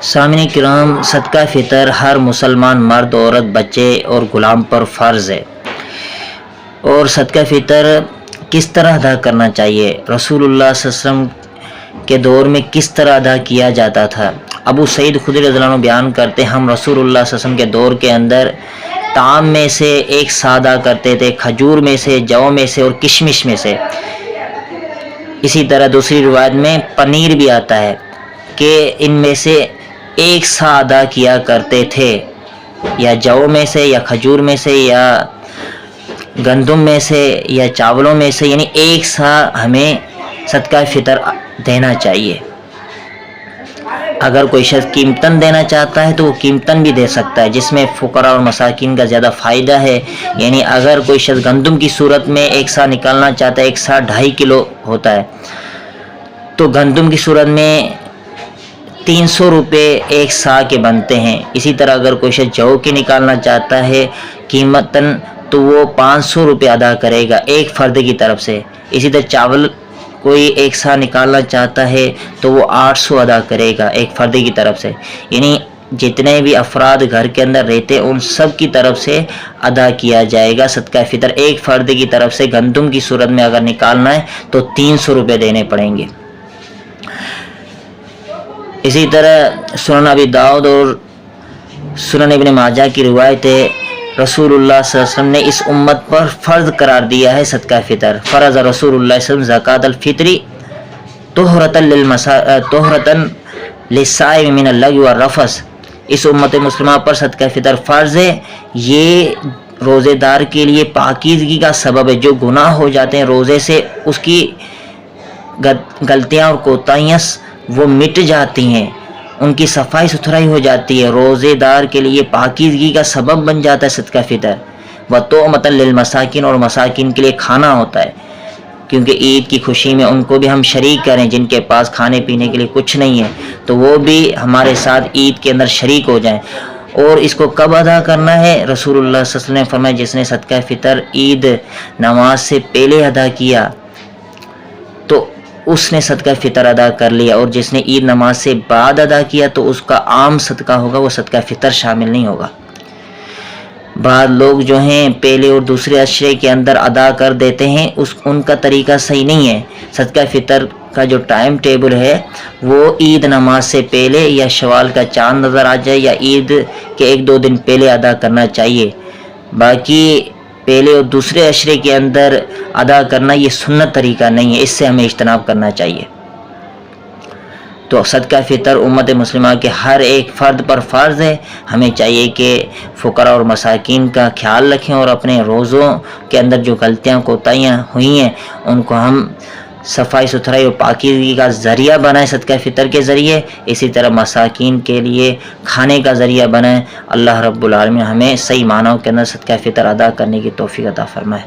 سامعین کرام، صدقہ فطر ہر مسلمان مرد، عورت، بچے اور غلام پر فرض ہے۔ اور صدقہ فطر کس طرح ادا کرنا چاہیے؟ رسول اللہ صلی اللہ علیہ وسلم کے دور میں کس طرح ادا کیا جاتا تھا؟ ابو سعید خدری رضی اللہ عنہ بیان کرتے ہیں، ہم رسول اللہ صلی اللہ علیہ وسلم کے دور کے اندر طعام میں سے ایک سا ادا کرتے تھے، کھجور میں سے، جو میں سے اور کشمش میں سے۔ اسی طرح دوسری روایت میں پنیر بھی آتا ہے کہ ان میں سے ایک سا ادا کیا کرتے تھے، یا جو میں سے، یا کھجور میں سے، یا گندم میں سے، یا چاولوں میں سے، یعنی ایک سا ہمیں صدقہ فطر دینا چاہیے۔ اگر کوئی شخص قیمتاً دینا چاہتا ہے تو وہ قیمتاً بھی دے سکتا ہے، جس میں فقراء اور مساکین کا زیادہ فائدہ ہے۔ یعنی اگر کوئی شخص گندم کی صورت میں ایک سا نکالنا چاہتا ہے، ایک سا 2.5 کلو ہوتا ہے، تو گندم کی صورت میں 300 روپے ایک سا کے بنتے ہیں۔ اسی طرح اگر کوئی شخص جو کی نکالنا چاہتا ہے قیمتاً، تو وہ 500 روپے ادا کرے گا ایک فرد کی طرف سے۔ اسی طرح چاول کوئی ایک سا نکالنا چاہتا ہے تو وہ 800 ادا کرے گا ایک فرد کی طرف سے۔ یعنی جتنے بھی افراد گھر کے اندر رہتے ہیں ان سب کی طرف سے ادا کیا جائے گا صدقہ فطر۔ ایک فرد کی طرف سے گندم کی صورت میں اگر نکالنا ہے تو 300 روپے دینے پڑیں گے۔ اسی طرح سنن ابی داؤد اور سنن ابن ماجہ کی روایت ہے، رسول اللہ صلی اللہ علیہ وسلم نے اس امت پر فرض قرار دیا ہے صدقہ فطر۔ فرض رسول اللہ صلی اللہ علیہ وسلم زکوٰۃ الفطر طہرۃ للصائم من اللغو والرفث۔ اس امت مسلمہ پر صدقہ فطر فرض ہے، یہ روزے دار کے لیے پاکیزگی کا سبب ہے۔ جو گناہ ہو جاتے ہیں روزے سے، اس کی غلطیاں اور کوتاہیاں وہ مٹ جاتی ہیں، ان کی صفائی ستھرائی ہو جاتی ہے۔ روزے دار کے لیے پاکیزگی کا سبب بن جاتا ہے صدقہ فطر۔ وطعمۃ للمساکین، اور مساکین کے لیے کھانا ہوتا ہے، کیونکہ عید کی خوشی میں ان کو بھی ہم شریک کریں، جن کے پاس کھانے پینے کے لیے کچھ نہیں ہے تو وہ بھی ہمارے ساتھ عید کے اندر شریک ہو جائیں۔ اور اس کو کب ادا کرنا ہے؟ رسول اللہ صلی اللہ علیہ وسلم نے فرمایا، جس نے صدقہ فطر عید نماز سے پہلے ادا کیا تو اس نے صدقہ فطر ادا کر لیا، اور جس نے عید نماز سے بعد ادا کیا تو اس کا عام صدقہ ہوگا، وہ صدقہ فطر شامل نہیں ہوگا۔ بعض لوگ جو ہیں پہلے اور دوسرے عشرے کے اندر ادا کر دیتے ہیں، ان کا طریقہ صحیح نہیں ہے۔ صدقہ فطر کا جو ٹائم ٹیبل ہے وہ عید نماز سے پہلے، یا شوال کا چاند نظر آ جائے یا عید کے 1-2 دن پہلے ادا کرنا چاہیے۔ باقی پہلے اور دوسرے عشرے کے اندر ادا کرنا یہ سنت طریقہ نہیں ہے، اس سے ہمیں اجتناب کرنا چاہیے۔ تو صدقہ فطر امت مسلمہ کے ہر ایک فرد پر فرض ہے۔ ہمیں چاہیے کہ فقراء اور مساکین کا خیال رکھیں، اور اپنے روزوں کے اندر جو غلطیاں کوتاہیاں ہوئی ہیں ان کو ہم صفائی ستھرائی اور پاکیزگی کا ذریعہ بنائیں صدقہ فطر کے ذریعے۔ اسی طرح مساکین کے لیے کھانے کا ذریعہ بنائیں۔ اللہ رب العالمین ہمیں صحیح معنوں کے اندر صدقہ فطر ادا کرنے کی توفیق عطا فرمائے۔